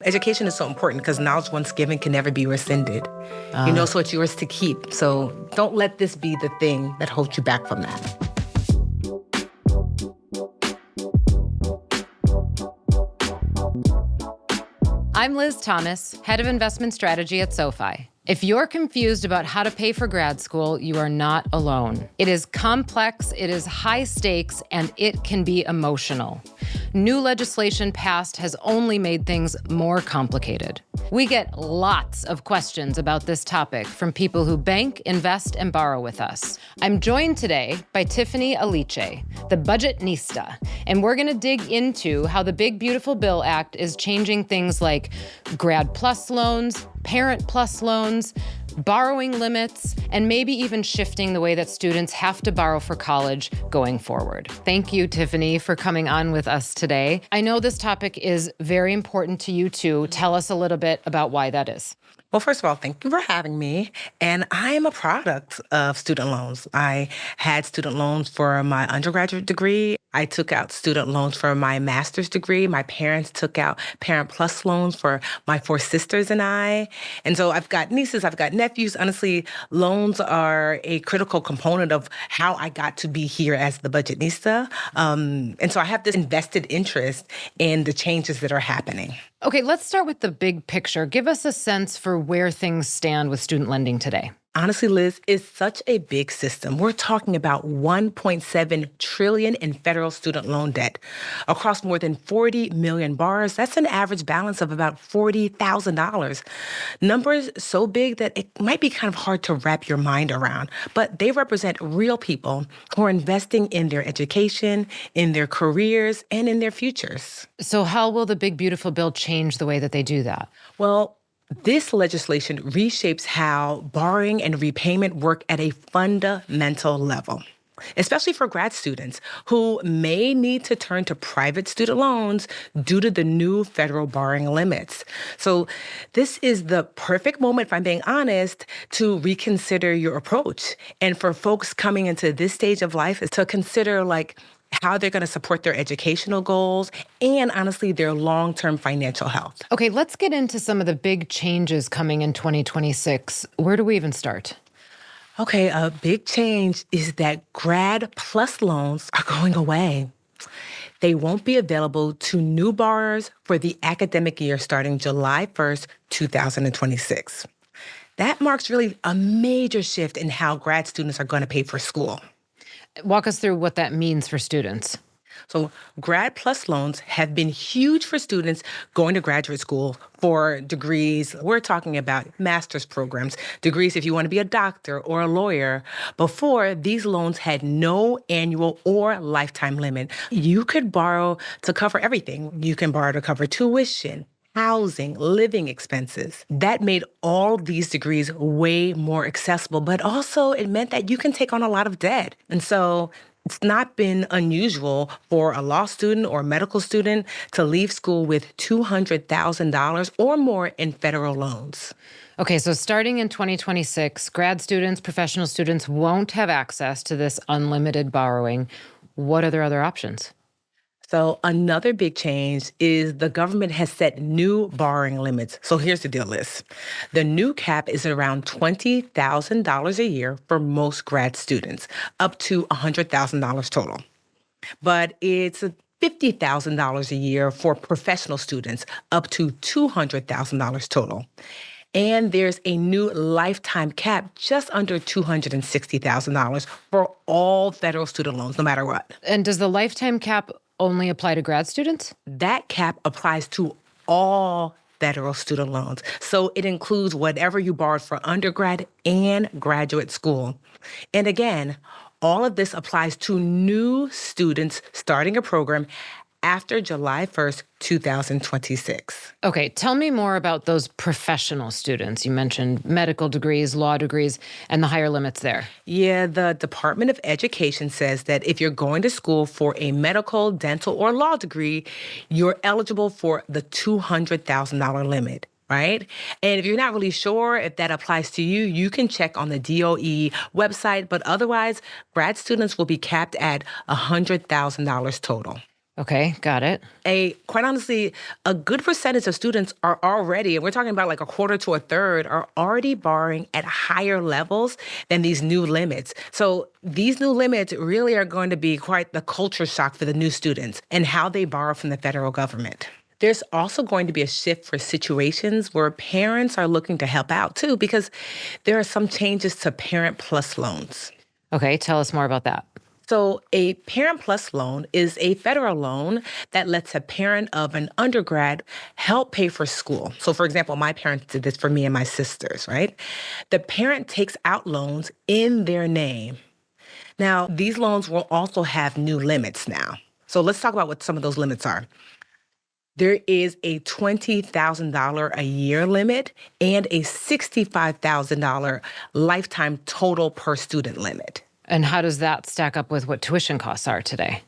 Education is so important because knowledge once given can never be rescinded. So it's yours to keep. So don't let this be the thing that holds you back from that. I'm Liz Thomas, head of investment strategy at SoFi. If you're confused about how to pay for grad school, you are not alone. It is complex, it is high stakes, and it can be emotional. New legislation passed has only made things more complicated. We get lots of questions about this topic from people who bank, invest, and borrow with us. I'm joined today by Tiffany Aliche, the budgetnista, and we're going to dig into how the Big Beautiful Bill Act is changing things like Grad PLUS loans, Parent PLUS loans, borrowing limits, and maybe even shifting the way that students have to borrow for college going forward. Thank you, Tiffany, for coming on with us today. I know this topic is very important to you too. Tell us a little bit about why that is. Well, first of all, thank you for having me. And I am a product of student loans. I had student loans for my undergraduate degree. I took out student loans for my master's degree. My parents took out Parent PLUS loans for my 4 sisters and I. And so I've got nieces, I've got nephews. Honestly, loans are a critical component of how I got to be here as the budgetnista. And so I have this invested interest in the changes that are happening. Okay, let's start with the big picture. Give us a sense for where things stand with student lending today. Honestly, Liz, it's such a big system. We're talking about $1.7 trillion in federal student loan debt across more than 40 million borrowers. That's an average balance of about $40,000. Numbers so big that it might be kind of hard to wrap your mind around, but they represent real people who are investing in their education, in their careers, and in their futures. So how will the Big Beautiful Bill change the way that they do that? Well, this legislation reshapes how borrowing and repayment work at a fundamental level, especially for grad students who may need to turn to private student loans due to the new federal borrowing limits. So this is the perfect moment, if I'm being honest, to reconsider your approach. And for folks coming into this stage of life is to consider how they're going to support their educational goals and, honestly, their long-term financial health. Okay, let's get into some of the big changes coming in 2026. Where do we even start? Okay, a big change is that Grad PLUS loans are going away. They won't be available to new borrowers for the academic year starting July 1st, 2026. That marks really a major shift in how grad students are going to pay for school. Walk us through what that means for students. So Grad PLUS loans have been huge for students going to graduate school for degrees. We're talking about master's programs, degrees if you want to be a doctor or a lawyer. Before, these loans had no annual or lifetime limit. You could borrow to cover everything. You can borrow to cover tuition, housing, living expenses. That made all these degrees way more accessible, but also it meant that you can take on a lot of debt. And so it's not been unusual for a law student or a medical student to leave school with $200,000 or more in federal loans. Okay, so starting in 2026, grad students, professional students won't have access to this unlimited borrowing. What are their other options? So another big change is the government has set new borrowing limits. So here's the deal, Liz. The new cap is around $20,000 a year for most grad students, up to $100,000 total. But it's $50,000 a year for professional students, up to $200,000 total. And there's a new lifetime cap just under $260,000 for all federal student loans, no matter what. And does the lifetime cap only apply to grad students? That cap applies to all federal student loans. So it includes whatever you borrowed for undergrad and graduate school. And again, all of this applies to new students starting a program after July 1st, 2026. Okay, tell me more about those professional students. You mentioned medical degrees, law degrees, and the higher limits there. Yeah, the Department of Education says that if you're going to school for a medical, dental, or law degree, you're eligible for the $200,000 limit. Right? And if you're not really sure if that applies to you, you can check on the DOE website. But otherwise, grad students will be capped at $100,000 total. Okay, got it. Quite honestly, a good percentage of students are already, and we're talking about like a quarter to a third, are already borrowing at higher levels than these new limits. So these new limits really are going to be quite the culture shock for the new students and how they borrow from the federal government. There's also going to be a shift for situations where parents are looking to help out too, because there are some changes to Parent Plus loans. Okay, tell us more about that. So a Parent Plus loan is a federal loan that lets a parent of an undergrad help pay for school. So for example, my parents did this for me and my sisters, right? The parent takes out loans in their name. Now, these loans will also have new limits now. So let's talk about what some of those limits are. There is a $20,000 a year limit and a $65,000 lifetime total per student limit. And how does that stack up with what tuition costs are today?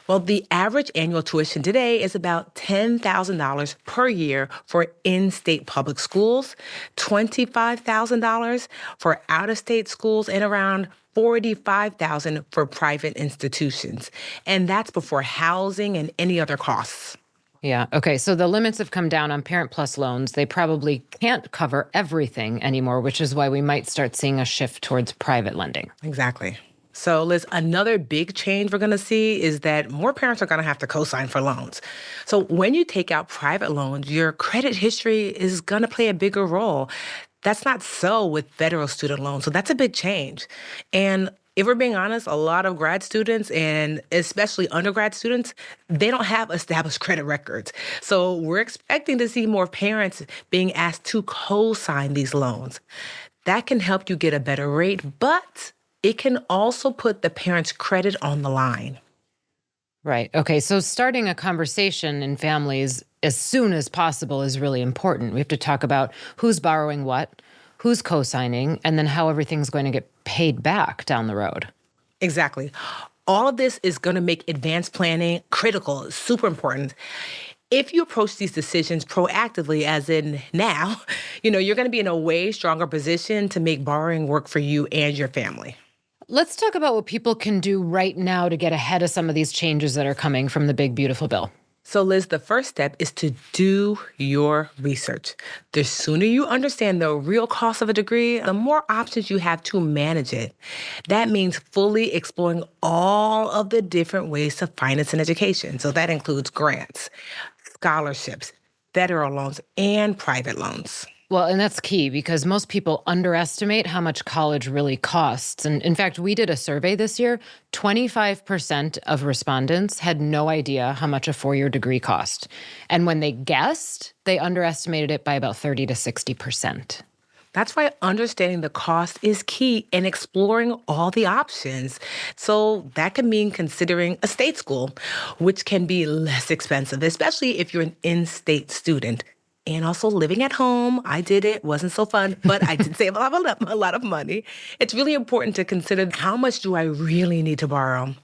Well, the average annual tuition today is about $10,000 per year for in-state public schools, $25,000 for out-of-state schools, and around $45,000 for private institutions. And that's before housing and any other costs. Yeah. Okay. So the limits have come down on Parent Plus loans. They probably can't cover everything anymore, which is why we might start seeing a shift towards private lending. Exactly. So, Liz, another big change we're going to see is that more parents are going to have to co-sign for loans. So when you take out private loans, your credit history is going to play a bigger role. That's not so with federal student loans. So that's a big change. And if we're being honest, a lot of grad students and especially undergrad students, they don't have established credit records. So we're expecting to see more parents being asked to co-sign these loans. That can help you get a better rate, but it can also put the parent's credit on the line. Right. Okay. So starting a conversation in families as soon as possible is really important. We have to talk about who's borrowing what, who's co-signing, and then how everything's going to get paid back down the road. Exactly. All of this is going to make advanced planning critical, super important. If you approach these decisions proactively, as in now, you're going to be in a way stronger position to make borrowing work for you and your family. Let's talk about what people can do right now to get ahead of some of these changes that are coming from the big, beautiful bill. So, Liz, the first step is to do your research. The sooner you understand the real cost of a degree, the more options you have to manage it. That means fully exploring all of the different ways to finance an education. So that includes grants, scholarships, federal loans, and private loans. Well, and that's key because most people underestimate how much college really costs. And in fact, we did a survey this year. 25% of respondents had no idea how much a four-year degree cost. And when they guessed, they underestimated it by about 30 to 60%. That's why understanding the cost is key and exploring all the options. So that can mean considering a state school, which can be less expensive, especially if you're an in-state student. And also living at home. I did it. Wasn't so fun, but I did save a lot of money. It's really important to consider, how much do I really need to borrow?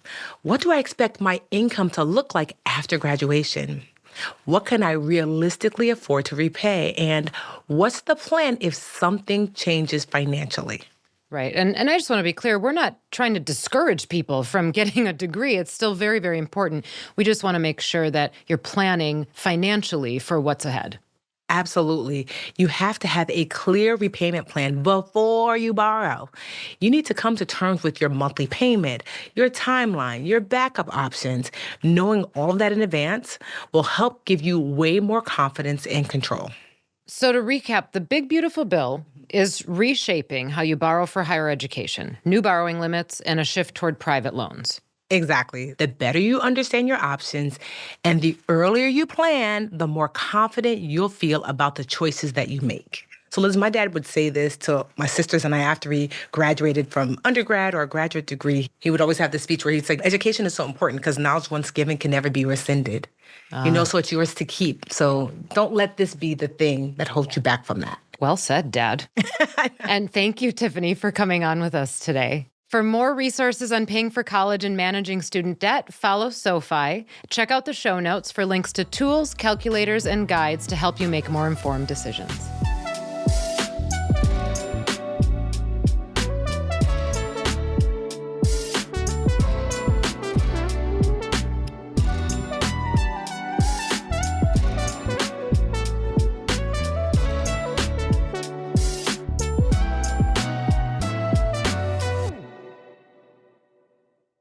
What do I expect my income to look like after graduation? What can I realistically afford to repay? And what's the plan if something changes financially? Right. And I just want to be clear, we're not trying to discourage people from getting a degree. It's still very, very important. We just want to make sure that you're planning financially for what's ahead. Absolutely. You have to have a clear repayment plan before you borrow. You need to come to terms with your monthly payment, your timeline, your backup options. Knowing all of that in advance will help give you way more confidence and control. So to recap, the big, beautiful bill is reshaping how you borrow for higher education, new borrowing limits, and a shift toward private loans. Exactly. The better you understand your options and the earlier you plan, the more confident you'll feel about the choices that you make. So Liz, my dad would say this to my sisters and I after we graduated from undergrad or a graduate degree. He would always have this speech where he'd say, education is so important because knowledge once given can never be rescinded. So it's yours to keep. So don't let this be the thing that holds you back from that. Well said, Dad. And thank you, Tiffany, for coming on with us today. For more resources on paying for college and managing student debt, follow SoFi. Check out the show notes for links to tools, calculators, and guides to help you make more informed decisions.